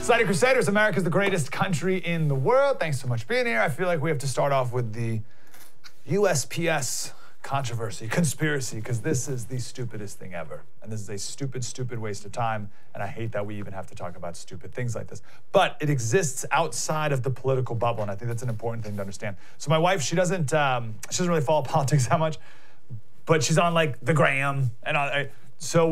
Society Crusaders, America's the greatest country in the world. Thanks so much for being here. I feel like we have to start off with the USPS controversy, conspiracy, because this is the stupidest thing ever. And this is a stupid, stupid waste of time. And I hate that we even have to talk about stupid things like this. But it exists outside of the political bubble, and I think that's an important thing to understand. So my wife, she doesn't really follow politics that much, but she's on like the gram and all. So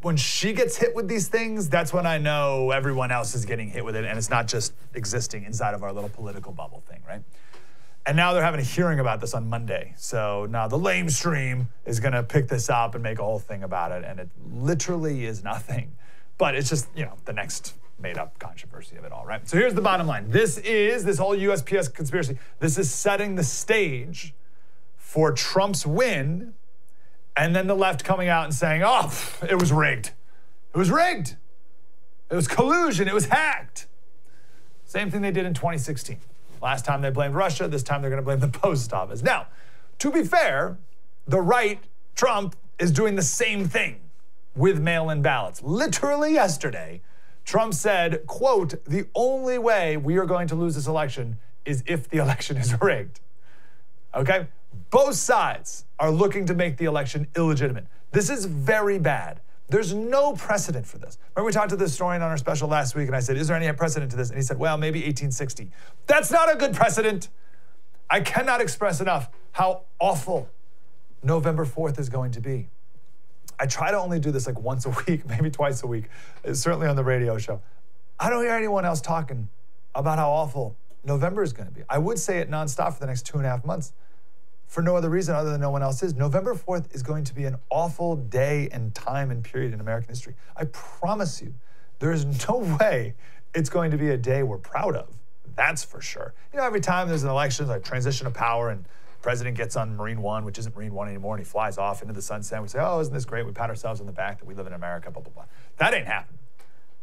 when she gets hit with these things, that's when I know everyone else is getting hit with it, and it's not just existing inside of our little political bubble thing, right? And now they're having a hearing about this on Monday. So now the lamestream is going to pick this up and make a whole thing about it, and it literally is nothing. But it's just, the next made-up controversy of it all, right? So here's the bottom line. This whole USPS conspiracy, this is setting the stage for Trump's win, and then the left coming out and saying, oh, it was rigged. It was rigged. It was collusion. It was hacked. Same thing they did in 2016. Last time they blamed Russia. This time they're going to blame the post office. Now, to be fair, the right, Trump, is doing the same thing with mail-in ballots. Literally yesterday, Trump said, quote, the only way we are going to lose this election is if the election is rigged. Okay? Both sides are looking to make the election illegitimate. This is very bad. There's no precedent for this. Remember we talked to the historian on our special last week, and I said, is there any precedent to this? And he said, well, maybe 1860. That's not a good precedent. I cannot express enough how awful November 4th is going to be. I try to only do this like once a week, maybe twice a week, certainly on the radio show. I don't hear anyone else talking about how awful November is going to be. I would say it nonstop for the next 2.5 months. For no other reason other than no one else is. November 4th is going to be an awful day and time and period in American history. I promise you, there is no way it's going to be a day we're proud of. That's for sure. Every time there's an election, like transition of power, and the president gets on Marine One, which isn't Marine One anymore, and he flies off into the sunset. We say, oh, isn't this great? We pat ourselves on the back that we live in America, blah, blah, blah. That ain't happening.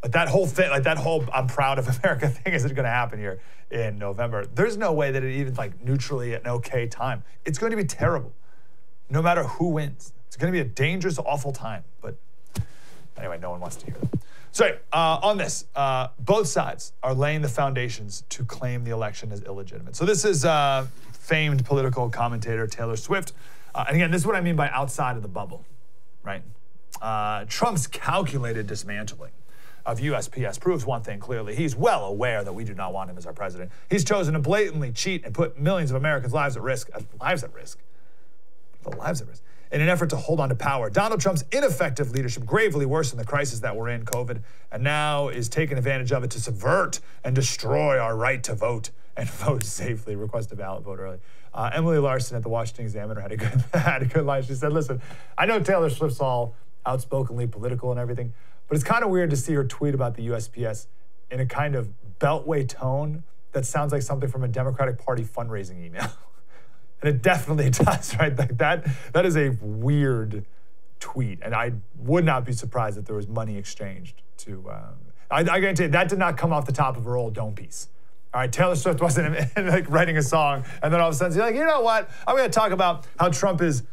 But that whole thing, I'm proud of America thing isn't going to happen here in November. There's no way that it even neutrally at an okay time. It's going to be terrible, no matter who wins. It's going to be a dangerous, awful time. But anyway, no one wants to hear that. So on this, both sides are laying the foundations to claim the election as illegitimate. So this is famed political commentator Taylor Swift. And again, this is what I mean by outside of the bubble, right? Trump's calculated dismantling of USPS proves one thing clearly. He's well aware that we do not want him as our president. He's chosen to blatantly cheat and put millions of Americans' lives at risk. Lives at risk. In an effort to hold on to power. Donald Trump's ineffective leadership gravely worsened the crisis that we're in, COVID, and now is taking advantage of it to subvert and destroy our right to vote and vote safely. Request a ballot vote early. Emily Larson at the Washington Examiner had a good line. She said, listen, I know Taylor Swift's all outspokenly political and everything, but it's kind of weird to see her tweet about the USPS in a kind of beltway tone that sounds like something from a Democratic Party fundraising email. And it definitely does, right? Like that is a weird tweet. And I would not be surprised if there was money exchanged to, I guarantee you, that did not come off the top of her old dome piece. All right, Taylor Swift wasn't writing a song, and then all of a sudden she's like, you know what? I'm going to talk about how Trump is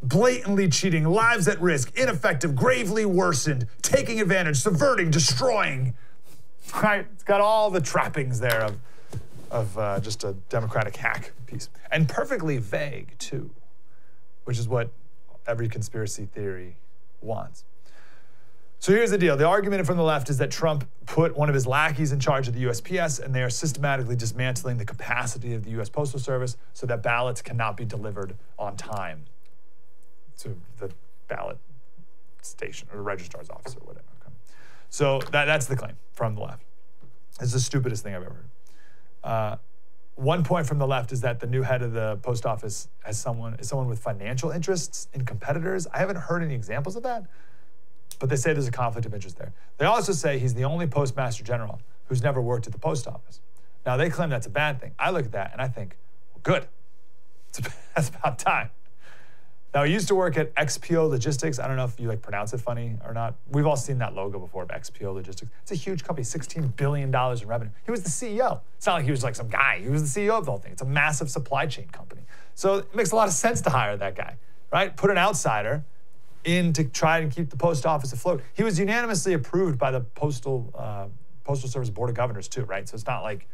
blatantly cheating, lives at risk, ineffective, gravely worsened, taking advantage, subverting, destroying. Right? It's got all the trappings there of just a Democratic hack piece. And perfectly vague, too, which is what every conspiracy theory wants. So here's the deal. The argument from the left is that Trump put one of his lackeys in charge of the USPS, and they are systematically dismantling the capacity of the U.S. Postal Service so that ballots cannot be delivered on time to the ballot station or registrar's office or whatever. Okay? So that's the claim from the left. It's the stupidest thing I've ever heard. One point from the left is that the new head of the post office is someone with financial interests in competitors. I haven't heard any examples of that, but they say there's a conflict of interest there. They also say he's the only postmaster general who's never worked at the post office. Now, they claim that's a bad thing. I look at that and I think, well, good. That's about time. Now, he used to work at XPO Logistics. I don't know if you pronounce it funny or not. We've all seen that logo before of XPO Logistics. It's a huge company, $16 billion in revenue. He was the CEO. It's not like he was some guy. He was the CEO of the whole thing. It's a massive supply chain company. So it makes a lot of sense to hire that guy, right? Put an outsider in to try and keep the post office afloat. He was unanimously approved by the postal Postal Service Board of Governors too, right? So it's not like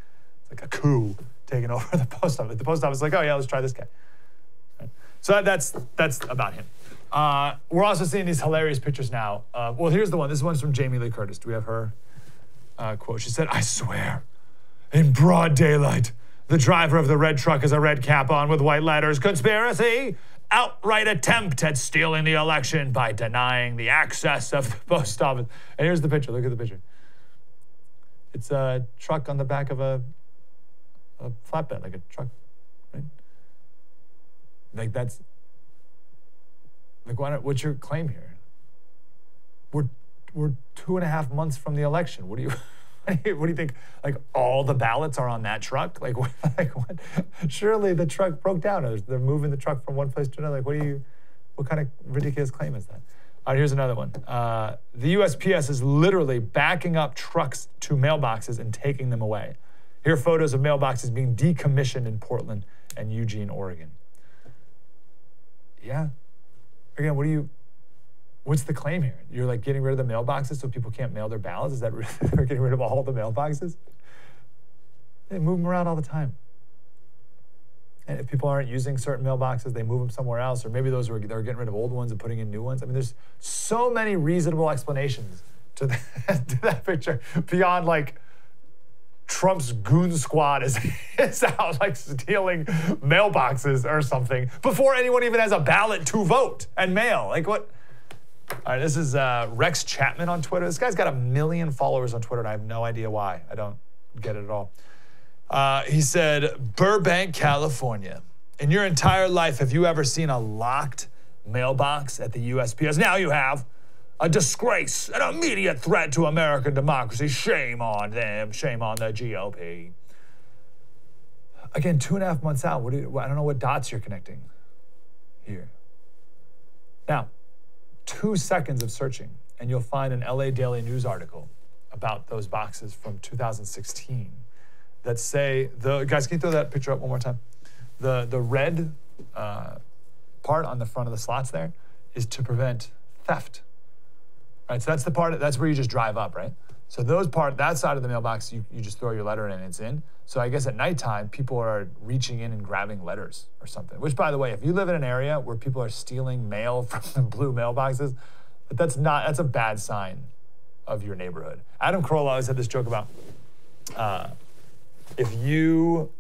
a coup taking over the post office. The post office is like, oh yeah, let's try this guy. Right? So that's about him. We're also seeing these hilarious pictures now. Well, here's the one. This one's from Jamie Lee Curtis. Do we have her quote? She said, "I swear, in broad daylight, the driver of the red truck has a red cap on with white letters. Conspiracy! Outright attempt at stealing the election by denying the access of the post office." And here's the picture. Look at the picture. It's a truck on the back of a flatbed, like a truck, right? Like that's, like what's your claim here? We're 2.5 months from the election. What do you think? Like all the ballots are on that truck? Like what? Surely the truck broke down. They're moving the truck from one place to another. Like what kind of ridiculous claim is that? All right, here's another one. The USPS is literally backing up trucks to mailboxes and taking them away. Here are photos of mailboxes being decommissioned in Portland and Eugene, Oregon. Yeah. Again, what's the claim here? You're like getting rid of the mailboxes so people can't mail their ballots? Is that really, they're getting rid of all the mailboxes? They move them around all the time. And if people aren't using certain mailboxes, they move them somewhere else, or maybe they're getting rid of old ones and putting in new ones. I mean, there's so many reasonable explanations to that picture beyond like Trump's goon squad is out like stealing mailboxes or something before anyone even has a ballot to vote and mail. Like what? All right, this is Rex Chapman on Twitter. This guy's got 1 million followers on Twitter, and I have no idea why. I don't get it at all. He said, Burbank, California. In your entire life, have you ever seen a locked mailbox at the USPS? Now you have. A disgrace, an immediate threat to American democracy. Shame on them. Shame on the GOP. Again, 2.5 months out. I don't know what dots you're connecting here. Now, 2 seconds of searching, and you'll find an LA Daily News article about those boxes from 2016 that say, guys, can you throw that picture up one more time? The red part on the front of the slots there is to prevent theft. Right, so that's the part, that's where you just drive up, right? So that side of the mailbox, you just throw your letter in and it's in. So I guess at nighttime, people are reaching in and grabbing letters or something. Which, by the way, if you live in an area where people are stealing mail from the blue mailboxes, that's a bad sign of your neighborhood. Adam Carolla always had this joke about if you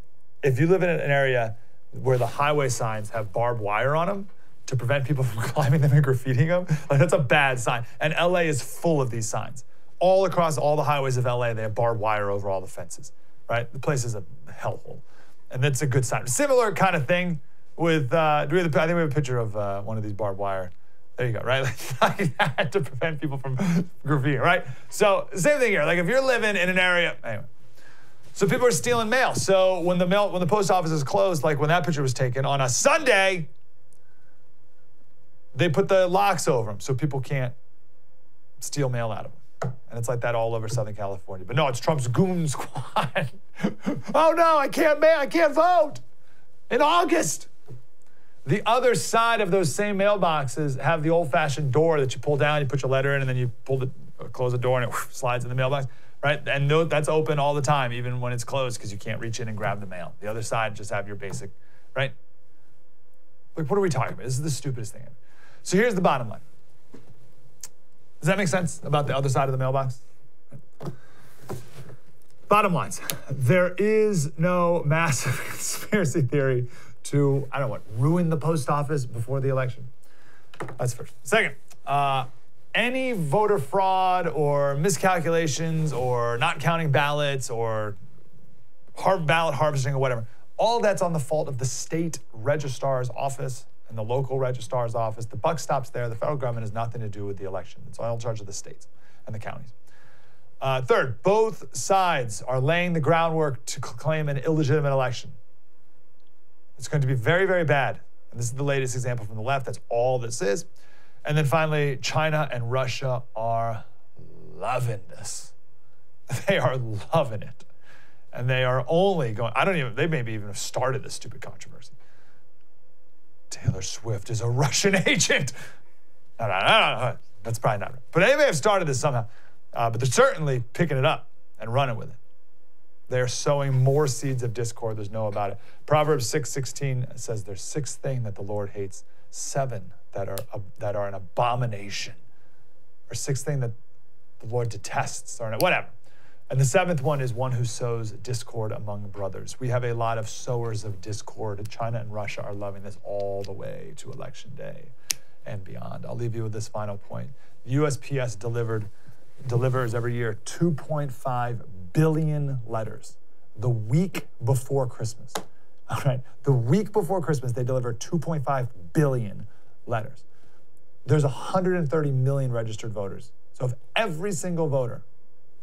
live in an area where the highway signs have barbed wire on them, to prevent people from climbing them and graffitiing them, like that's a bad sign. And LA is full of these signs. All across all the highways of LA, they have barbed wire over all the fences, right? The place is a hellhole. And that's a good sign. Similar kind of thing with, I think we have a picture of one of these barbed wire. There you go, right? Like that to prevent people from graffitiing, right? So same thing here. Like if you're living in an area, anyway. So people are stealing mail. So when the post office is closed, like when that picture was taken on a Sunday, they put the locks over them so people can't steal mail out of them. And it's like that all over Southern California. But no, it's Trump's goon squad. Oh no, I can't vote in August. The other side of those same mailboxes have the old-fashioned door that you pull down, you put your letter in, and then you close the door and it slides in the mailbox, right? And that's open all the time, even when it's closed, because you can't reach in and grab the mail. The other side just have your basic, right? Like, what are we talking about? This is the stupidest thing ever. So here's the bottom line. Does that make sense about the other side of the mailbox? Bottom lines. There is no massive conspiracy theory to, I don't know what, ruin the post office before the election. That's first. Second, any voter fraud or miscalculations or not counting ballots or ballot harvesting or whatever, all that's on the fault of the state registrar's office and the local registrar's office. The buck stops there. The federal government has nothing to do with the election. It's all in charge of the states and the counties. Third, both sides are laying the groundwork to claim an illegitimate election. It's going to be very, very bad. And this is the latest example from the left. That's all this is. And then finally, China and Russia are loving this. They are loving it. And they are only going, they maybe even have started this stupid controversy. Taylor Swift is a Russian agent. No. That's probably not right. But they may have started this somehow. But they're certainly picking it up. and running with it. They're sowing more seeds of discord. There's no about it. Proverbs 6:16 says there's 6 things that the Lord hates, 7 that are an abomination, or 6 things that the Lord detests, or whatever. And the 7th one is one who sows discord among brothers. We have a lot of sowers of discord. China and Russia are loving this all the way to election day and beyond. I'll leave you with this final point. USPS delivers every year 2.5 billion letters the week before Christmas. All right, the week before Christmas, they deliver 2.5 billion letters. There's 130 million registered voters. So if every single voter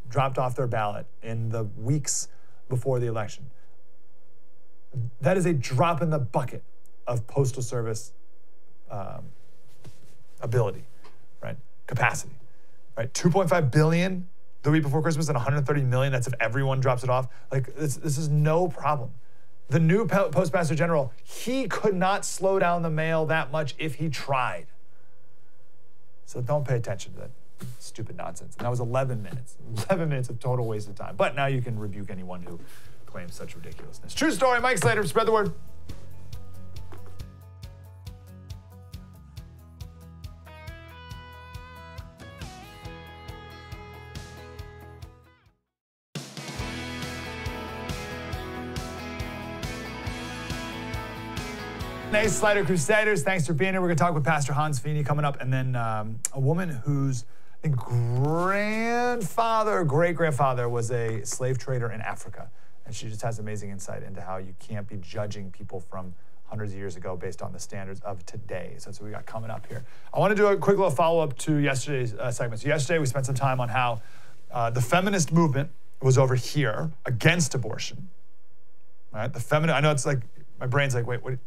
dropped off their ballot in the weeks before the election, that is a drop in the bucket of Postal Service ability, right? Capacity, right? 2.5 billion the week before Christmas and 130 million, that's if everyone drops it off. Like, this is no problem. The new Postmaster General, he could not slow down the mail that much if he tried. So don't pay attention to that stupid nonsense. And that was 11 minutes. 11 minutes of total waste of time. But now you can rebuke anyone who claims such ridiculousness. True story, Mike Slater, spread the word. Hey, Slider Crusaders, thanks for being here. We're going to talk with Pastor Hans Feeney coming up, and then a woman whose, I think, grandfather or great-grandfather was a slave trader in Africa. And she just has amazing insight into how you can't be judging people from hundreds of years ago based on the standards of today. So that's what we got coming up here. I want to do a quick little follow-up to yesterday's segment. So yesterday we spent some time on how the feminist movement was over here against abortion. All right, I know it's like, my brain's like, wait, what?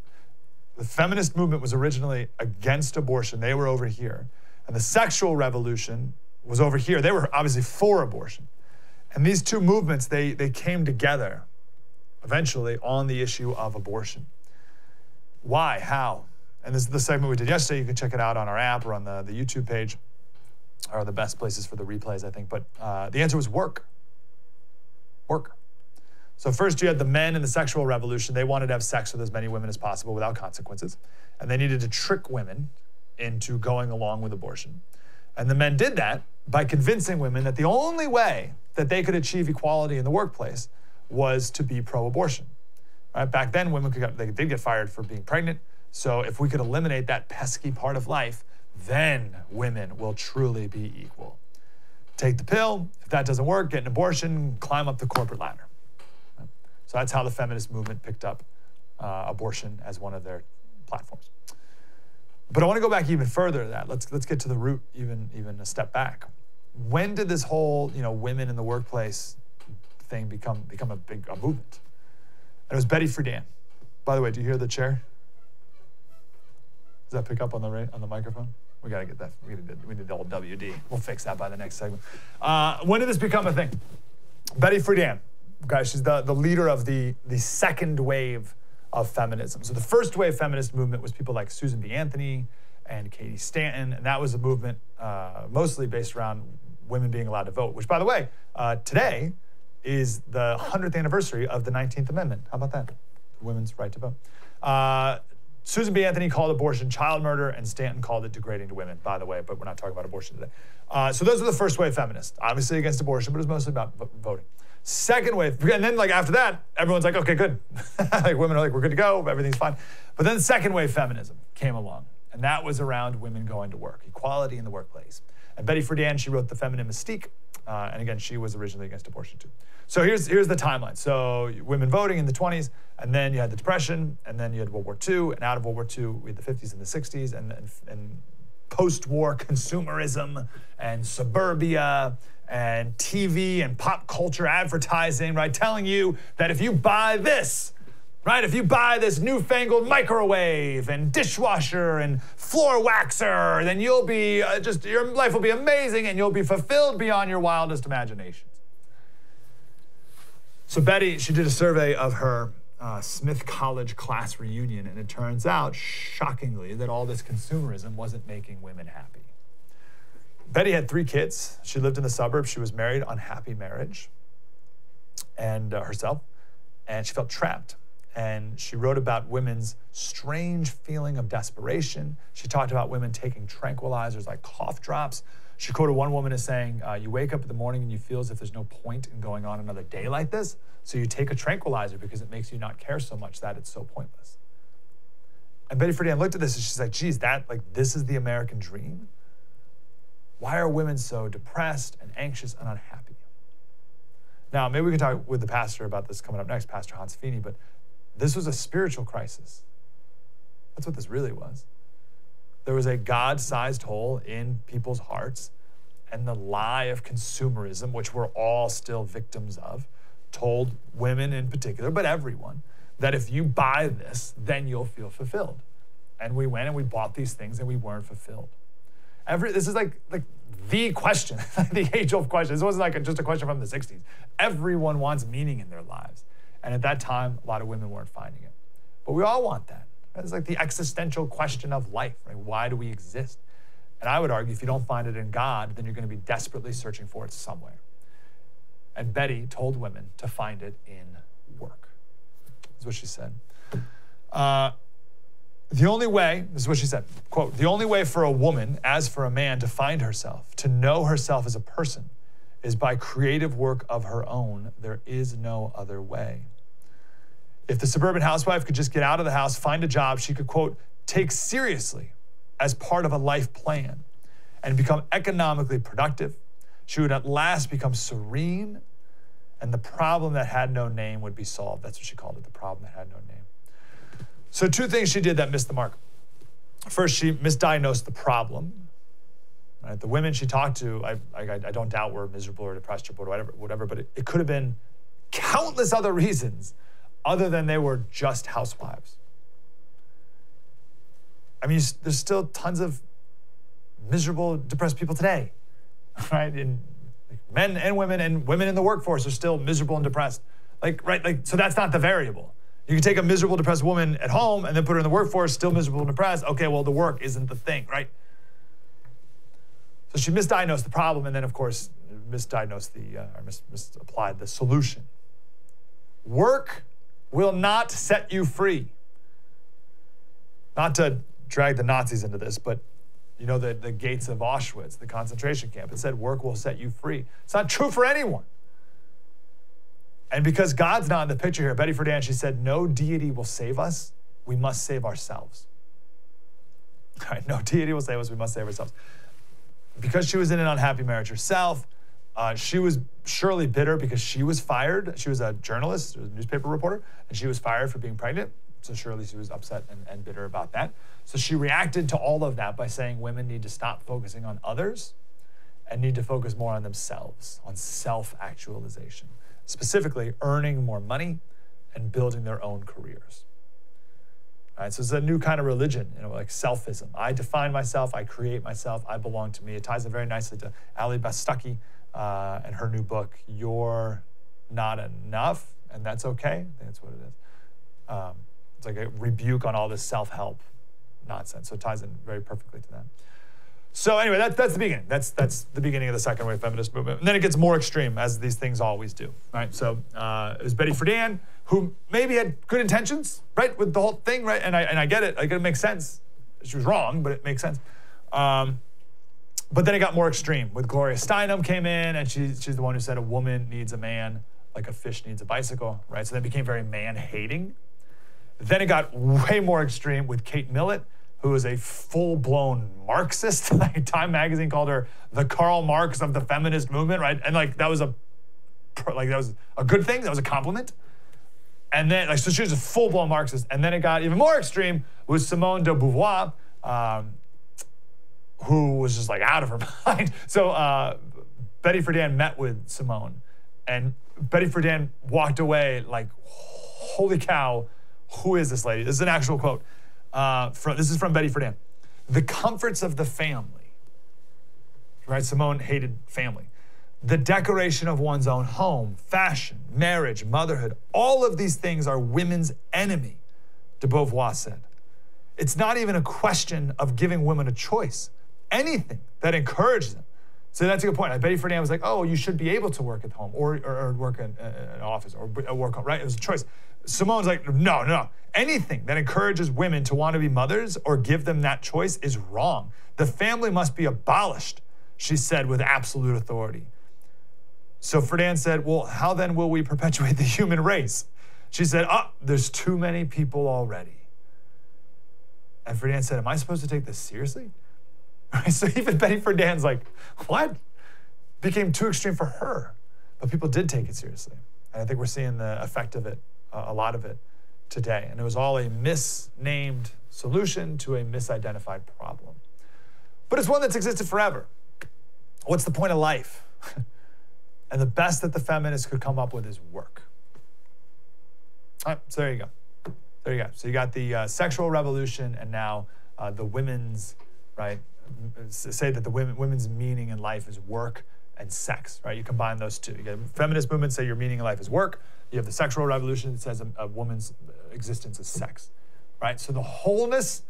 The feminist movement was originally against abortion. They were over here. And the sexual revolution was over here. They were obviously for abortion. And these two movements, they came together eventually on the issue of abortion. Why? How? And this is the segment we did yesterday. You can check it out on our app or on the YouTube page, are the best places for the replays, I think. But the answer was work. Work. So first you had the men in the sexual revolution. They wanted to have sex with as many women as possible without consequences. And they needed to trick women into going along with abortion. And the men did that by convincing women that the only way that they could achieve equality in the workplace was to be pro-abortion. Right? Back then, women they did get fired for being pregnant. So if we could eliminate that pesky part of life, then women will truly be equal. Take the pill. If that doesn't work, get an abortion, climb up the corporate ladder. So that's how the feminist movement picked up abortion as one of their platforms. But I want to go back even further to that. Let's get to the root even a step back. When did this whole women in the workplace thing become a movement? And it was Betty Friedan. By the way, do you hear the chair? Does that pick up on the microphone? We gotta get that. We need the old WD. We'll fix that by the next segment. When did this become a thing? Betty Friedan. Guys, she's the leader of the second wave of feminism. So the first wave feminist movement was people like Susan B. Anthony and Katie Stanton, and that was a movement mostly based around women being allowed to vote, which, by the way, today is the 100th anniversary of the 19th Amendment. How about that? Women's right to vote. Susan B. Anthony called abortion child murder, and Stanton called it degrading to women, by the way, but we're not talking about abortion today. So those are the first wave feminists, obviously against abortion, but it was mostly about voting. Second wave, and then after that, everyone's like, okay, good. Women are like, we're good to go, everything's fine. But then second wave feminism came along, and that was around women going to work, equality in the workplace. And Betty Friedan, she wrote The Feminine Mystique, and again, she was originally against abortion too. So here's the timeline. So women voting in the 20s, and then you had the Depression, and then you had World War II, and out of World War II, we had the 50s and the 60s, and post-war consumerism, and suburbia, and TV and pop culture advertising, right? Telling you that if you buy this, right? If you buy this newfangled microwave and dishwasher and floor waxer, then you'll be your life will be amazing and you'll be fulfilled beyond your wildest imaginations. So Betty, she did a survey of her Smith College class reunion, and it turns out, shockingly, that all this consumerism wasn't making women happy. Betty had 3 kids. She lived in the suburbs. She was married, unhappy marriage. and herself, and she felt trapped. And she wrote about women's strange feeling of desperation. She talked about women taking tranquilizers like cough drops. She quoted one woman as saying, you wake up in the morning and you feel as if there's no point in going on another day like this, so you take a tranquilizer because it makes you not care so much that it's so pointless. And Betty Friedan looked at this and she's like, geez, this is the American dream? Why are women so depressed and anxious and unhappy? Now, maybe we can talk with the pastor about this coming up next, Pastor Hans Feeney, but this was a spiritual crisis. That's what this really was. There was a God-sized hole in people's hearts, and the lie of consumerism, which we're all still victims of, told women in particular, but everyone, that if you buy this, then you'll feel fulfilled. And we went and we bought these things and we weren't fulfilled. This is like the question, the age-old question. This wasn't like just a question from the 60s. Everyone wants meaning in their lives. And at that time, a lot of women weren't finding it. But we all want that. It's like the existential question of life, right? Why do we exist? And I would argue if you don't find it in God, then you're going to be desperately searching for it somewhere. And Betty told women to find it in work. That's what she said. The only way, this is what she said, quote, the only way for a woman, as for a man, to find herself, to know herself as a person, is by creative work of her own. There is no other way. If the suburban housewife could just get out of the house, find a job she could, quote, take seriously as part of a life plan and become economically productive, she would at last become serene, and the problem that had no name would be solved. That's what she called it, the problem that had no name. So two things she did that missed the mark. First, she misdiagnosed the problem. Right? The women she talked to, I don't doubt were miserable or depressed or whatever, but it could have been countless other reasons other than they were just housewives. I mean, there's still tons of miserable, depressed people today, right? And men and women in the workforce are still miserable and depressed. So that's not the variable. You can take a miserable, depressed woman at home and then put her in the workforce, still miserable and depressed. Okay, well, the work isn't the thing, right? So she misdiagnosed the problem and then, of course, misapplied the solution. Work will not set you free. Not to drag the Nazis into this, but you know the gates of Auschwitz, the concentration camp, it said work will set you free. It's not true for anyone. And because God's not in the picture here, Betty Friedan, she said, no deity will save us. We must save ourselves. All right, no deity will save us. We must save ourselves. Because she was in an unhappy marriage herself, she was surely bitter because she was fired. She was a journalist, a newspaper reporter, and she was fired for being pregnant. So surely she was upset and bitter about that. So she reacted to all of that by saying women need to stop focusing on others and need to focus more on themselves, on self-actualization. Specifically, earning more money and building their own careers. All right, so it's a new kind of religion, like selfism. I define myself, I create myself, I belong to me. It ties in very nicely to Ali Bastaki and her new book, You're Not Enough, and That's Okay. I think that's what it is. It's like a rebuke on all this self-help nonsense. So it ties in very perfectly to that. So anyway, that's the beginning. That's the beginning of the second wave feminist movement. And then it gets more extreme, as these things always do, right? So it was Betty Friedan, who maybe had good intentions, right, with the whole thing, right? And I get it. It makes sense. She was wrong, but it makes sense. But then it got more extreme. With Gloria Steinem came in, and she's the one who said a woman needs a man like a fish needs a bicycle, right? So that became very man-hating. Then it got way more extreme with Kate Millett, who is a full-blown Marxist. Time magazine called her the Karl Marx of the feminist movement, right? And that was a good thing. That was a compliment. And then, so she was a full-blown Marxist. And then it got even more extreme with Simone de Beauvoir, who was just out of her mind. So Betty Friedan met with Simone, and Betty Friedan walked away like, holy cow, who is this lady? This is an actual quote. This is from Betty Friedan. The comforts of the family, right? Simone hated family. The decoration of one's own home, fashion, marriage, motherhood, all of these things are women's enemy, de Beauvoir said. It's not even a question of giving women a choice. Anything that encourages them So that's a good point. Betty Friedan was like, oh, you should be able to work at home or work in an office or work home, right? It was a choice. Simone's like, no. Anything that encourages women to want to be mothers or give them that choice is wrong. The family must be abolished, she said with absolute authority. So Friedan said, well, how then will we perpetuate the human race? She said, there's too many people already. And Friedan said, am I supposed to take this seriously? So even Betty Friedan's like, what? Became too extreme for her. But people did take it seriously. And I think we're seeing the effect of it, a lot of it today. And it was all a misnamed solution to a misidentified problem. But it's one that's existed forever. What's the point of life? And the best that the feminists could come up with is work. All right, so there you go. There you go. So you got the sexual revolution and now the women's, right? Say that the women's meaning in life is work and sex, right? You combine those two. You get feminist movements say your meaning in life is work. You have the sexual revolution that says a woman's existence is sex, right? So the wholeness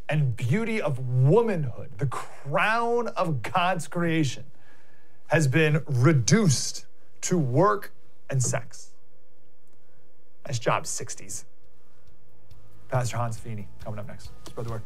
and beauty of womanhood, the crown of God's creation, has been reduced to work and sex. Nice job, 60s. Pastor Hans Feeney coming up next. Spread the word.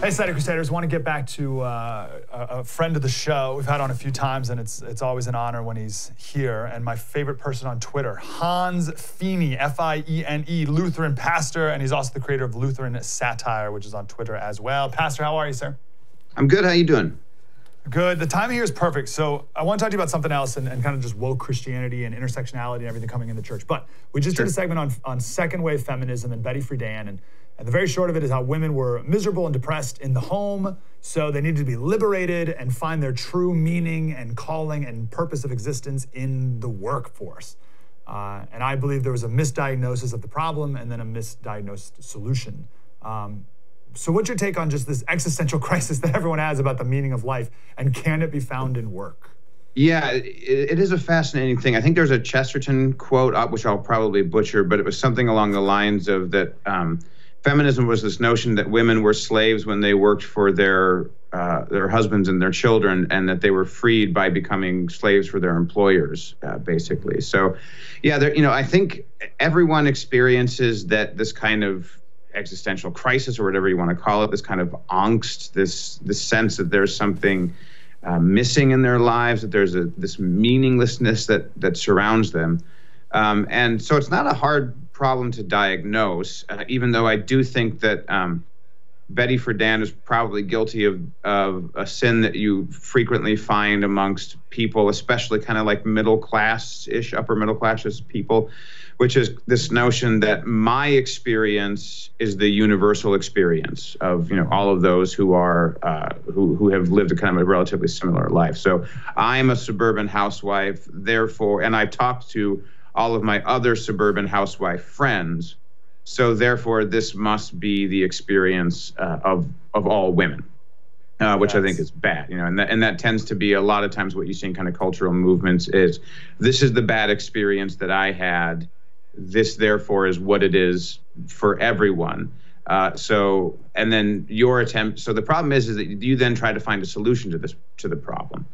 Hey, Cider Crusaders, want to get back to a friend of the show we've had on a few times, and it's always an honor when he's here. And my favorite person on Twitter, Hans Feeney, F-I-E-N-E, Lutheran pastor, and he's also the creator of Lutheran Satire, which is on Twitter as well. Pastor, how are you, sir? I'm good. How you doing? Good. The timing here is perfect. So I want to talk to you about something else and kind of just woke Christianity and intersectionality and everything coming in the church. But we just did a segment on second wave feminism and Betty Friedan, and the very short of it is how women were miserable and depressed in the home, so they needed to be liberated and find their true meaning and calling and purpose of existence in the workforce. And I believe there was a misdiagnosis of the problem and then a misdiagnosed solution. So what's your take on just this existential crisis that everyone has about the meaning of life, and can it be found in work? Yeah, it is a fascinating thing. I think there's a Chesterton quote, which I'll probably butcher, but it was something along the lines of that feminism was this notion that women were slaves when they worked for their husbands and their children, and that they were freed by becoming slaves for their employers, basically. So, yeah, I think everyone experiences this kind of existential crisis, or whatever you want to call it, this kind of angst, this sense that there's something missing in their lives, that there's this meaninglessness that surrounds them. And so it's not a hard problem to diagnose, even though I do think that Betty Friedan is probably guilty of a sin that you frequently find amongst people, especially kind of like middle class-ish, upper middle class people, which is this notion that my experience is the universal experience of all of those who are who have lived a kind of a relatively similar life. So I'm a suburban housewife, therefore, and I've talked to all of my other suburban housewife friends, so therefore this must be the experience of all women, which I think is bad, and that tends to be a lot of times what you see in kind of cultural movements is, this is the bad experience that I had, this therefore is what it is for everyone. So then your attempt, so the problem is that you then try to find a solution to the problem.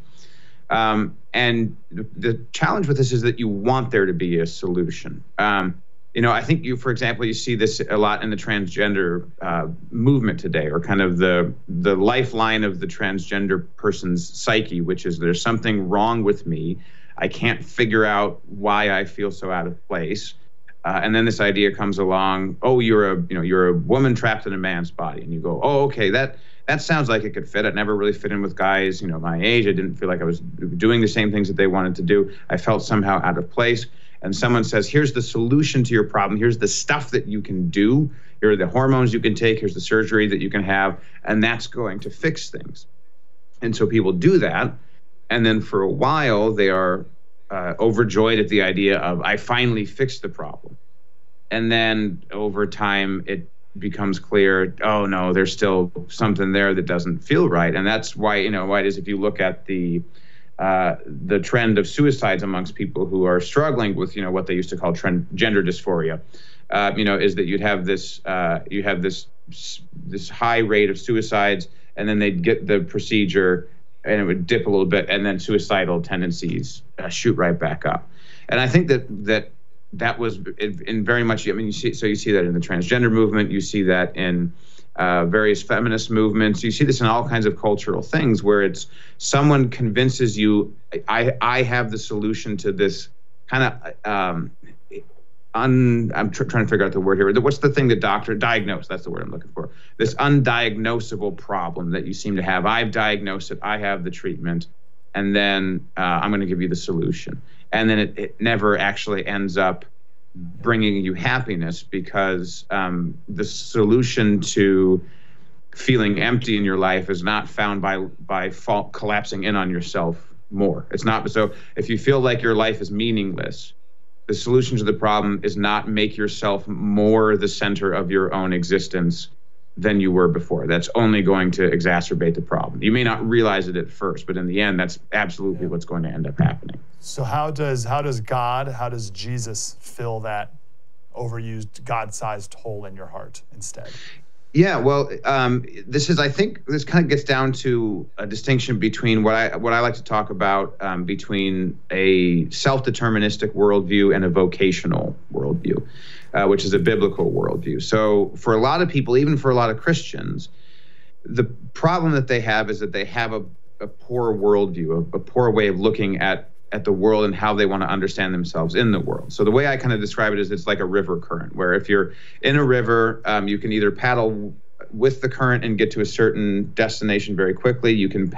And the challenge with this is that you want there to be a solution. I think for example, you see this a lot in the transgender movement today, or kind of the lifeline of the transgender person's psyche, which is there's something wrong with me. I can't figure out why I feel so out of place. And then this idea comes along, oh, you're a woman trapped in a man's body. And you go, oh, okay, that sounds like it could fit. It never really fit in with guys, my age. I didn't feel like I was doing the same things that they wanted to do. I felt somehow out of place. And someone says, here's the solution to your problem. Here's the stuff that you can do. Here are the hormones you can take. Here's the surgery that you can have. And that's going to fix things. And so people do that. And then for a while, they are overjoyed at the idea of, I finally fixed the problem. And then over time, it becomes clear, oh no, there's still something there that doesn't feel right. And that's why, why it is, if you look at the the trend of suicides amongst people who are struggling with, what they used to call gender dysphoria, is that you have this high rate of suicides, and then they'd get the procedure and it would dip a little bit, and then suicidal tendencies shoot right back up. And I think that was in very much, you see that in the transgender movement, you see that in various feminist movements. You see this in all kinds of cultural things where it's someone convinces you, I have the solution to this kind of, I'm trying to figure out the word here. What's the thing that diagnose? That's the word I'm looking for. This undiagnosable problem that you seem to have. I've diagnosed it. I have the treatment. And then I'm going to give you the solution. And then it never actually ends up bringing you happiness, because the solution to feeling empty in your life is not found by collapsing in on yourself more. It's not. So if you feel like your life is meaningless, the solution to the problem is not make yourself more the center of your own existence than you were before. That's only going to exacerbate the problem. You may not realize it at first, but in the end, that's absolutely what's going to end up happening. So how does Jesus fill that overused God-sized hole in your heart instead? Yeah, well, I think this kind of gets down to a distinction between what I like to talk about between a self-deterministic worldview and a vocational worldview, which is a biblical worldview. So for a lot of people, even for a lot of Christians, the problem that they have is that they have a poor worldview, a poor way of looking at the world and how they want to understand themselves in the world. So the way I kind of describe it is it's like a river current, where if you're in a river, you can either paddle with the current and get to a certain destination very quickly. You can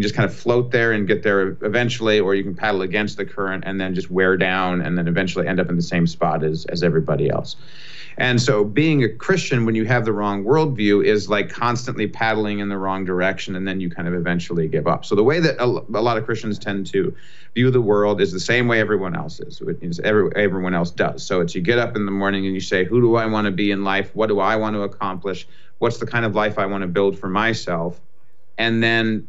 just kind of float there and get there eventually, or you can paddle against the current and then just wear down and then eventually end up in the same spot as everybody else. And so being a Christian, when you have the wrong worldview, is like constantly paddling in the wrong direction, and then you kind of eventually give up. So the way that a lot of Christians tend to view the world is the same way everyone else is. Everyone else does. So it's you get up in the morning and you say, who do I want to be in life? What do I want to accomplish? What's the kind of life I want to build for myself? And then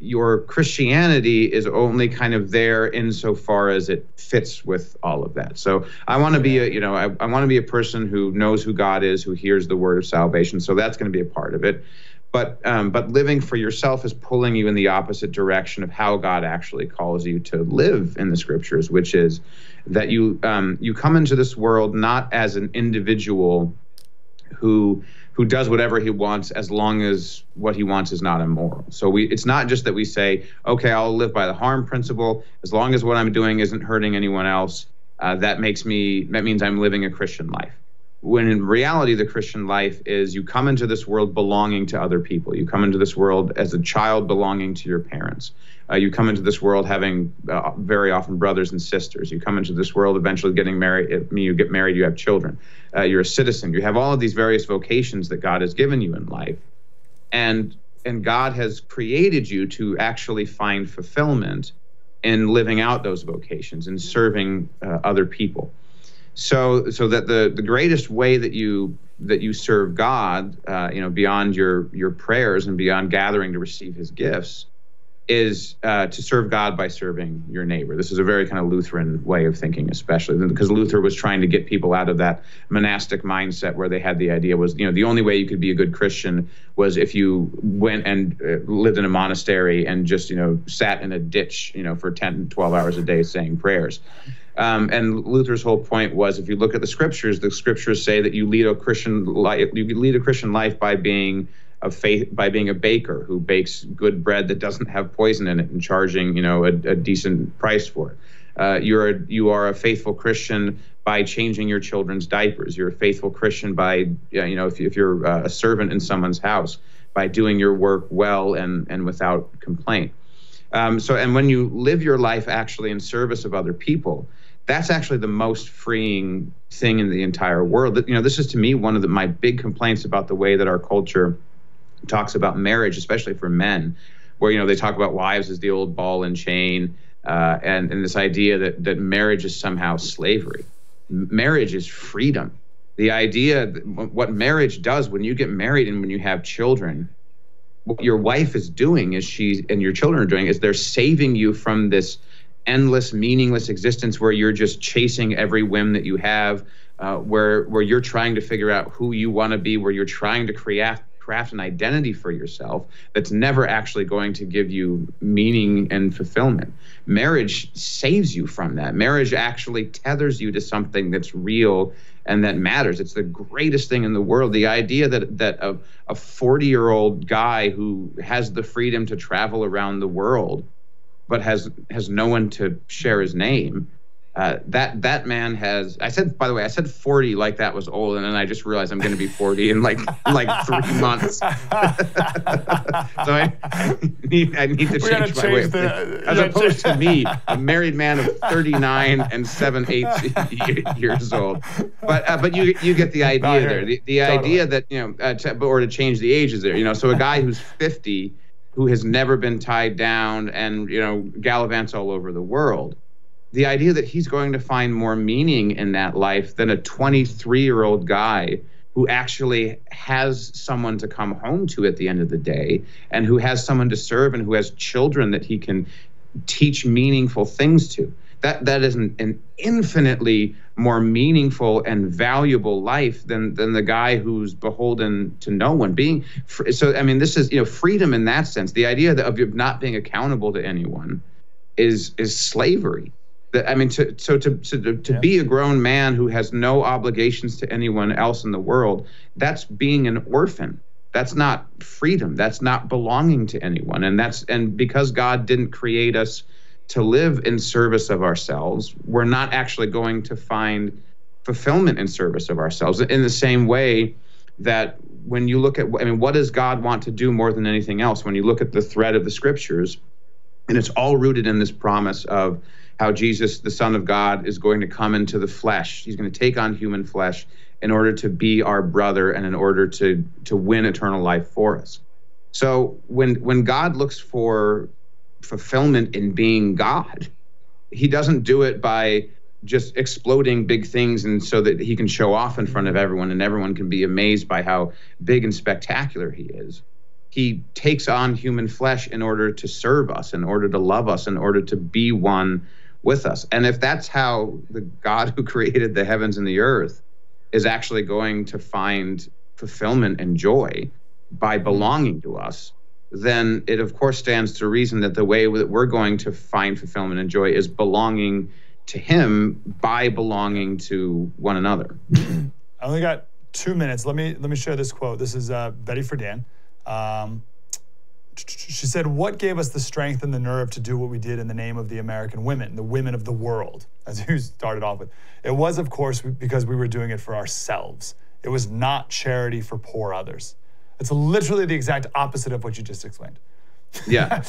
your Christianity is only kind of there insofar as it fits with all of that. So I want to be I want to be a person who knows who God is, who hears the word of salvation. So that's going to be a part of it. But living for yourself is pulling you in the opposite direction of how God actually calls you to live in the scriptures, which is that you come into this world not as an individual who does whatever he wants, as long as what he wants is not immoral. So it's not just that we say, okay, I'll live by the harm principle, as long as what I'm doing isn't hurting anyone else. That means I'm living a Christian life. When in reality, the Christian life is you come into this world belonging to other people. You come into this world as a child belonging to your parents. You come into this world having very often brothers and sisters. You come into this world eventually getting married. You get married, you have children. You're a citizen. You have all of these various vocations that God has given you in life. And God has created you to actually find fulfillment in living out those vocations and serving other people. So that the greatest way that you serve God, beyond your prayers and beyond gathering to receive his gifts, is to serve God by serving your neighbor. This is a very kind of Lutheran way of thinking, especially because Luther was trying to get people out of that monastic mindset where they had the idea was, the only way you could be a good Christian was if you went and lived in a monastery and just, sat in a ditch, for 10, 12 hours a day saying prayers. And Luther's whole point was, if you look at the scriptures say that you lead a Christian life. You lead a Christian life by being a baker who bakes good bread that doesn't have poison in it and charging, a decent price for it. You are a faithful Christian by changing your children's diapers. You're a faithful Christian by, if you're a servant in someone's house, by doing your work well and without complaint. And when you live your life actually in service of other people, that's actually the most freeing thing in the entire world. This is to me one of my big complaints about the way that our culture talks about marriage, especially for men, where they talk about wives as the old ball and chain, and this idea that marriage is somehow slavery. Marriage is freedom. The idea that what marriage does when you get married and when you have children, what your wife is doing and your children are doing is they're saving you from this endless, meaningless existence where you're just chasing every whim that you have, where you're trying to figure out who you want to be, where you're trying to craft an identity for yourself that's never actually going to give you meaning and fulfillment. Marriage saves you from that. Marriage actually tethers you to something that's real and that matters. It's the greatest thing in the world. The idea that a 40-year-old guy who has the freedom to travel around the world but has no one to share his name, that man has, by the way, I said 40 like that was old, and then I just realized I'm going to be 40 in like 3 months. So I need to change my way. As opposed to me, a married man of 39 and 7/8 years old. But you get the idea there. The idea that, or to change the age is there. So a guy who's 50 who has never been tied down and, gallivants all over the world. The idea that he's going to find more meaning in that life than a 23-year-old guy who actually has someone to come home to at the end of the day, and who has someone to serve, and who has children that he can teach meaningful things to. That is an infinitely more meaningful and valuable life than the guy who's beholden to no one. So I mean, this is freedom in that sense. The idea of not being accountable to anyone is slavery. I mean, to be a grown man who has no obligations to anyone else in the world, that's being an orphan. That's not freedom. That's not belonging to anyone. And because God didn't create us to live in service of ourselves, we're not actually going to find fulfillment in service of ourselves. In the same way that when you look at, what does God want to do more than anything else? When you look at the thread of the scriptures, and it's all rooted in this promise of how Jesus, the Son of God, is going to come into the flesh. He's going to take on human flesh in order to be our brother and in order to win eternal life for us. So when God looks for fulfillment in being God, he doesn't do it by just exploding big things and so that he can show off in front of everyone and everyone can be amazed by how big and spectacular he is. He takes on human flesh in order to serve us, in order to love us, in order to be one with us. And if that's how the God who created the heavens and the earth is actually going to find fulfillment and joy by belonging to us, then it of course stands to reason that the way that we're going to find fulfillment and joy is belonging to him by belonging to one another. I only got 2 minutes. Let me share this quote. This is Betty Friedan. She said, "What gave us the strength and the nerve to do what we did in the name of the American women, the women of the world?" As you started off with. It was, of course, because we were doing it for ourselves. It was not charity for poor others. It's literally the exact opposite of what you just explained. Yeah.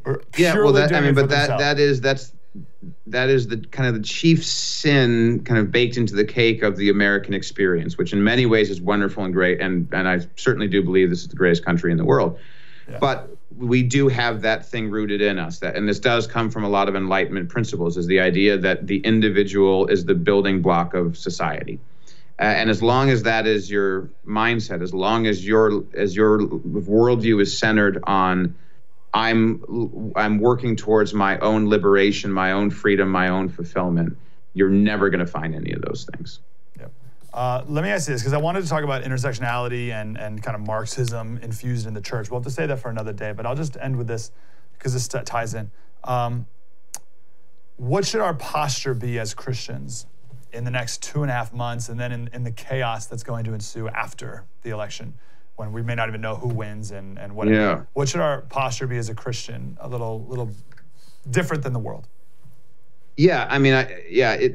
Well, that is the kind of the chief sin kind of baked into the cake of the American experience, which in many ways is wonderful and great. And I certainly do believe this is the greatest country in the world. Yeah. But we do have that thing rooted in us, and this does come from a lot of Enlightenment principles, is the idea that the individual is the building block of society. And as long as that is your mindset, as long as your worldview is centered on I'm working towards my own liberation, my own freedom, my own fulfillment, you're never going to find any of those things. Yep. Let me ask you this, because I wanted to talk about intersectionality and kind of Marxism infused in the church. We'll have to say that for another day, but I'll just end with this because this ties in. What should our posture be as Christians in the next 2.5 months, and then in the chaos that's going to ensue after the election, when we may not even know who wins and what? Yeah. What should our posture be as a Christian? A little different than the world. Yeah, I mean,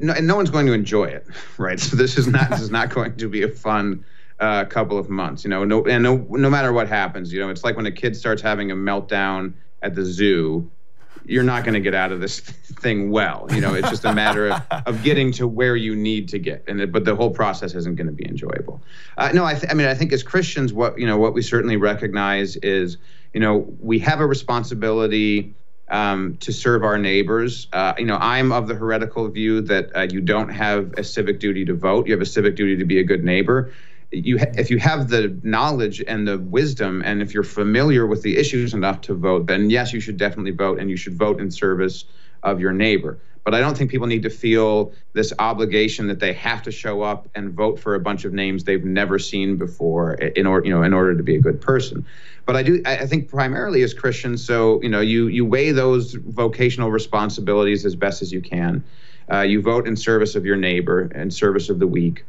no one's going to enjoy it, right? So this is not going to be a fun couple of months, no matter what happens, it's like when a kid starts having a meltdown at the zoo. You're not going to get out of this thing well. It's just a matter of getting to where you need to get, but the whole process isn't going to be enjoyable. I think as Christians, what we certainly recognize is, we have a responsibility to serve our neighbors. I'm of the heretical view that you don't have a civic duty to vote. You have a civic duty to be a good neighbor. if you have the knowledge and the wisdom, and if you're familiar with the issues enough to vote, then yes, you should definitely vote, and you should vote in service of your neighbor. But I don't think people need to feel this obligation that they have to show up and vote for a bunch of names they've never seen before in order to be a good person. But I think primarily as Christians, so you weigh those vocational responsibilities as best as you can. You vote in service of your neighbor, in service of the weak,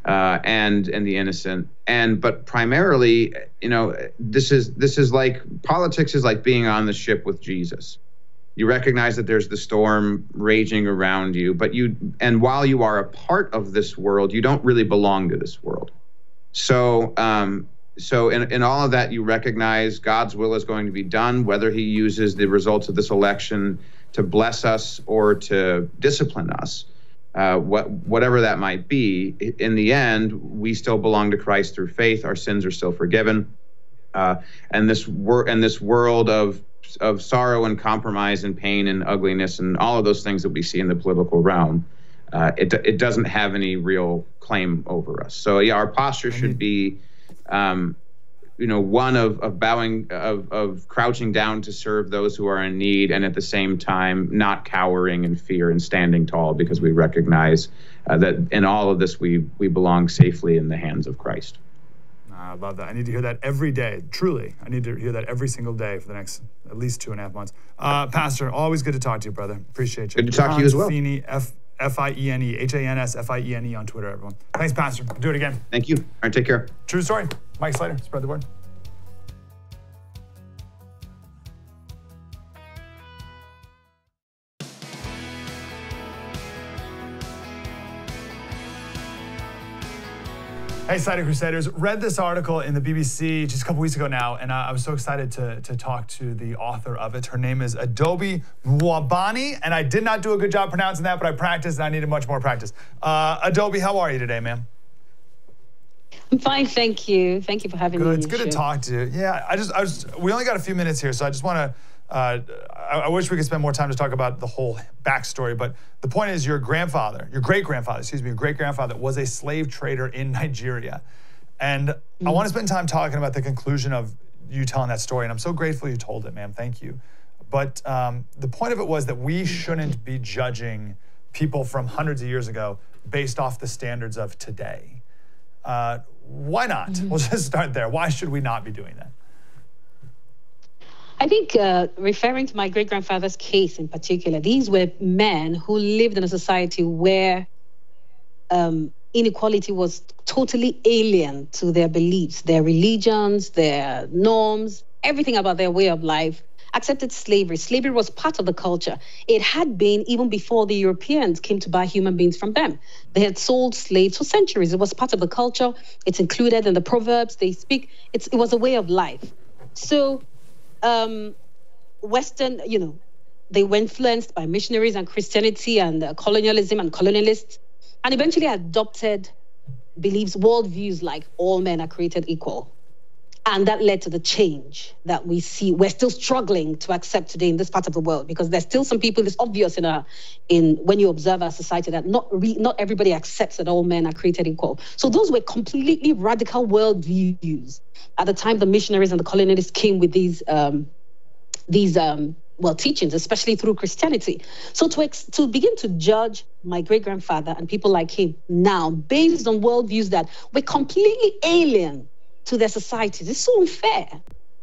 and the innocent. But primarily, this is like politics is like being on the ship with Jesus. You recognize that there's the storm raging around you, and while you are a part of this world, you don't really belong to this world. So in all of that, you recognize God's will is going to be done, whether he uses the results of this election to bless us or to discipline us, whatever that might be. In the end, we still belong to Christ through faith. Our sins are still forgiven. And this world of sorrow and compromise and pain and ugliness and all of those things that we see in the political realm, it doesn't have any real claim over us. So yeah, our posture should be, one of bowing, of crouching down to serve those who are in need, and at the same time not cowering in fear and standing tall, because we recognize that in all of this we belong safely in the hands of Christ. I love that. I need to hear that every day. Truly, I need to hear that every single day for the next at least 2.5 months. Pastor, always good to talk to you, brother. Appreciate you. Good to talk to you as well. Feeney, F-I-E-N-E, H-A-N-S-F-I-E-N-E on Twitter, everyone. Thanks, Pastor. Do it again. Thank you. All right, take care. True story. Mike Slater, spread the word. Hey, Slater Crusaders, read this article in the BBC just a couple weeks ago now, and I was so excited to talk to the author of it. Her name is Adobe Mwabani, and I did not do a good job pronouncing that, but I practiced, and I needed much more practice. Adobe, how are you today, ma'am? I'm fine, thank you. Thank you for having me. It's good to talk to you. Yeah, we only got a few minutes here, so I just want to, I wish we could spend more time to talk about the whole backstory, but the point is your great-grandfather was a slave trader in Nigeria. And I want to spend time talking about the conclusion of you telling that story, and I'm so grateful you told it, ma'am. Thank you. But the point of it was that we shouldn't be judging people from hundreds of years ago based off the standards of today. Why not? We'll just start there. Why should we not be doing that? I think referring to my great-grandfather's case in particular, these were men who lived in a society where inequality was totally alien to their beliefs, their religions, their norms, everything about their way of life, accepted slavery. Slavery was part of the culture. It had been even before the Europeans came to buy human beings from them. They had sold slaves for centuries. It was part of the culture. It's included in the proverbs they speak. It was a way of life. So Western, they were influenced by missionaries and Christianity and colonialism and colonialists, and eventually adopted beliefs, worldviews like all men are created equal. And that led to the change that we see. We're still struggling to accept today in this part of the world, because there's still some people, it's obvious in when you observe our society that not everybody accepts that all men are created equal. So those were completely radical worldviews at the time the missionaries and the colonialists came with these teachings, especially through Christianity. So to begin to judge my great-grandfather and people like him now based on worldviews that were completely alien to their societies, it's so unfair.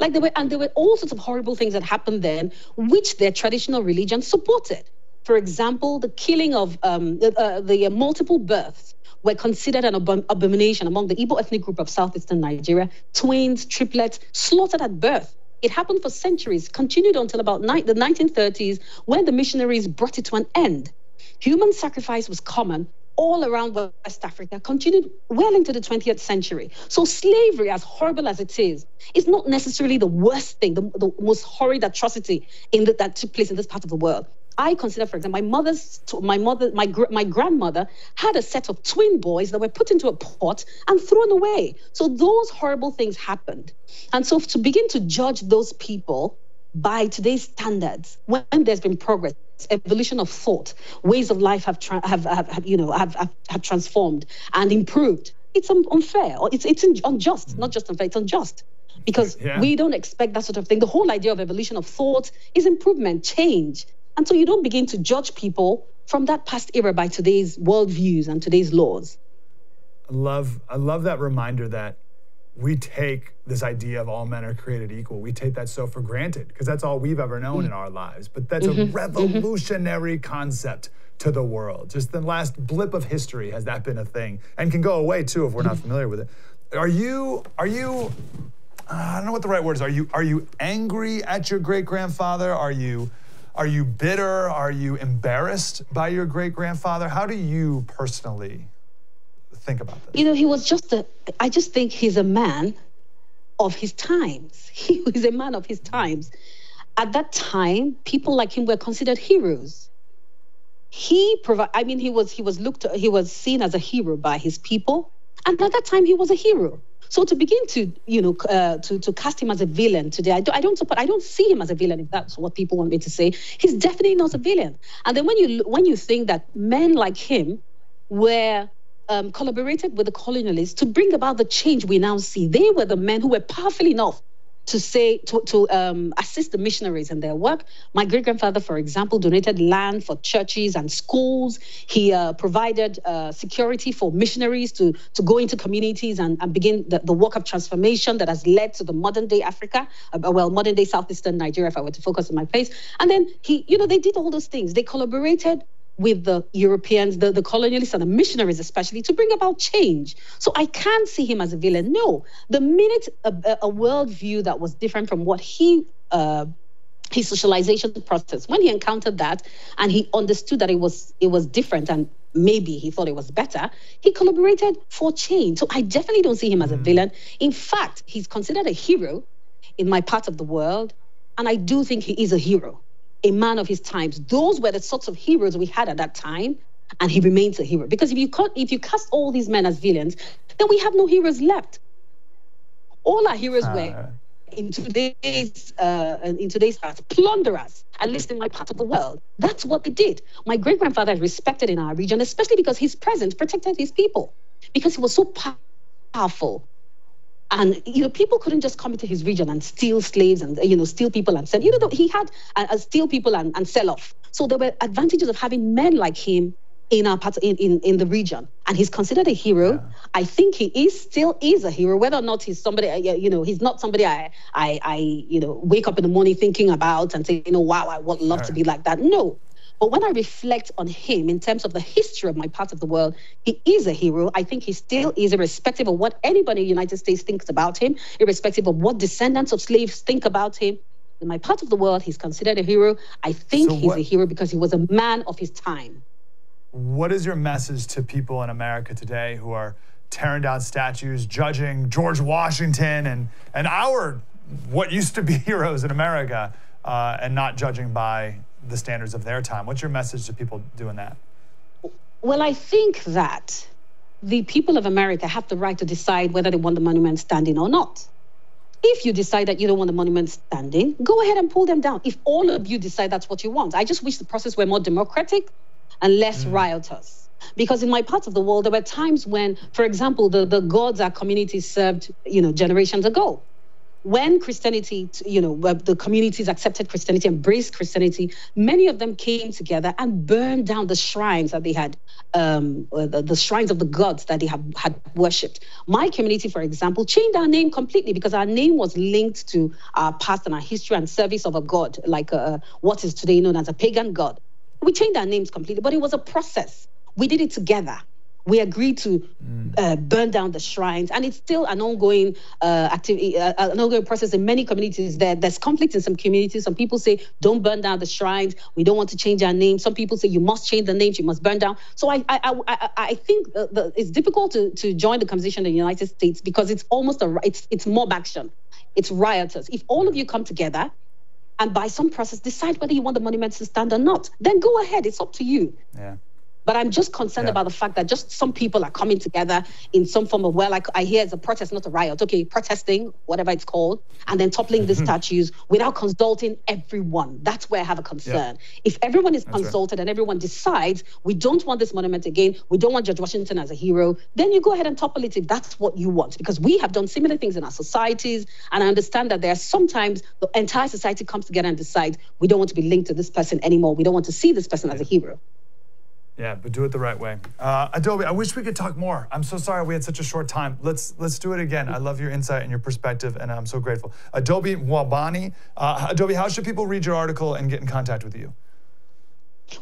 There were all sorts of horrible things that happened then, which their traditional religion supported. For example, the killing of the multiple births were considered an abomination among the Igbo ethnic group of southeastern Nigeria. Twins, triplets, slaughtered at birth. It happened for centuries, continued until about the 1930s, when the missionaries brought it to an end. Human sacrifice was common all around West Africa, continued well into the 20th century. So slavery, as horrible as it is not necessarily the worst thing, the most horrid atrocity that took place in this part of the world. I consider, for example, my grandmother had a set of twin boys that were put into a pot and thrown away. So those horrible things happened. And so to begin to judge those people by today's standards, when there's been progress, evolution of thought, ways of life have transformed and improved, it's unfair, or it's unjust, not just unfair, it's unjust. Because we don't expect that sort of thing. The whole idea of evolution of thought is improvement, change. And so you don't begin to judge people from that past era by today's worldviews and today's laws. I love that reminder that we take this idea of all men are created equal. We take that so for granted because that's all we've ever known in our lives. But that's a revolutionary concept to the world. Just the last blip of history has that been a thing, and can go away too if we're not familiar with it. Are you? I don't know what the right word is. Are you angry at your great-grandfather? Are you bitter? Are you embarrassed by your great-grandfather? How do you personally think about this? You know, he was I just think he's a man of his times. He was a man of his times. At that time, people like him were considered heroes. He was seen as a hero by his people. And at that time, he was a hero. So to begin to, to cast him as a villain today, I don't see him as a villain, if that's what people want me to say. He's definitely not a villain. And then when you think that men like him were collaborated with the colonialists to bring about the change we now see, they were the men who were powerful enough to assist the missionaries in their work. My great-grandfather, for example, donated land for churches and schools. He provided security for missionaries to go into communities and begin the work of transformation that has led to the modern-day Africa, modern-day southeastern Nigeria, if I were to focus on my place. And then they did all those things. They collaborated with the Europeans, the colonialists and the missionaries especially, to bring about change. So I can't see him as a villain. No, the minute a worldview that was different from what his socialization process, when he encountered that and he understood that it was different and maybe he thought it was better, he collaborated for change. So I definitely don't see him as a villain. In fact, he's considered a hero in my part of the world, and I do think he is a hero. A man of his times. Those were the sorts of heroes we had at that time, and he remains a hero. Because if you cast all these men as villains, then we have no heroes left. All our heroes were in today's times plunderers, at least in my part of the world. That's what they did. My great-grandfather is respected in our region, especially because his presence protected his people, because he was so powerful. And, people couldn't just come into his region and steal slaves and, steal people and sell. He had steal people and sell off. So there were advantages of having men like him in our part, in the region. And he's considered a hero. Yeah. I think he still is a hero, whether or not he's somebody, he's not somebody I wake up in the morning thinking about and say, wow, I would love to be like that. No. But when I reflect on him in terms of the history of my part of the world, he is a hero. I think he still is, irrespective of what anybody in the United States thinks about him, irrespective of what descendants of slaves think about him. In my part of the world, he's considered a hero. I think he's a hero because he was a man of his time. What is your message to people in America today who are tearing down statues, judging George Washington and what used to be heroes in America, and not judging by the standards of their time? What's your message to people doing that? Well, I think that the people of America have the right to decide whether they want the monument standing or not. If you decide that you don't want the monument standing, go ahead and pull them down. If all of you decide that's what you want, I just wish the process were more democratic and less riotous. Because in my part of the world, there were times when, for example, the gods our community served, generations ago. When Christianity, the communities accepted Christianity, embraced Christianity, many of them came together and burned down the shrines that they had, the shrines of the gods that they had worshipped. My community, for example, changed our name completely because our name was linked to our past and our history and service of a god, like what is today known as a pagan god. We changed our names completely, but it was a process. We did it together. We agreed to burn down the shrines, and it's still an ongoing activity, an ongoing process in many communities. There's conflict in some communities. Some people say, don't burn down the shrines. We don't want to change our name. Some people say, you must change the names. You must burn down. So I think it's difficult to join the conversation in the United States because it's almost it's mob action. It's riotous. If all of you come together and by some process decide whether you want the monuments to stand or not, then go ahead. It's up to you. Yeah. But I'm just concerned about the fact that just some people are coming together in some form of, well, like I hear it's a protest, not a riot. Okay, protesting, whatever it's called, and then toppling the statues without consulting everyone. That's where I have a concern. If everyone is consulted and everyone decides we don't want this monument again, we don't want George Washington as a hero, then you go ahead and topple it if that's what you want. Because we have done similar things in our societies, and I understand that there are sometimes the entire society comes together and decides we don't want to be linked to this person anymore. We don't want to see this person as a hero. Yeah, but do it the right way. Adobe, I wish we could talk more. I'm so sorry we had such a short time. Let's do it again. I love your insight and your perspective, and I'm so grateful. Adobe Nwabani. Adobe, how should people read your article and get in contact with you?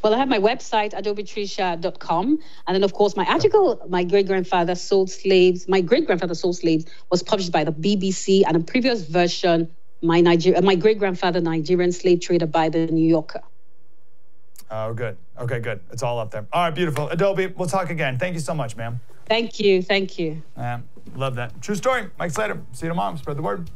Well, I have my website, adobetricia.com. And then, of course, my article, My Great-Grandfather Sold Slaves, was published by the BBC, and a previous version, My Great-Grandfather Nigerian Slave Trader, by the New Yorker. Oh, good. Okay, good. It's all up there. All right, beautiful. Adobe, we'll talk again. Thank you so much, ma'am. Thank you. Thank you. Love that. True story. Mike Slater. See you tomorrow. Spread the word.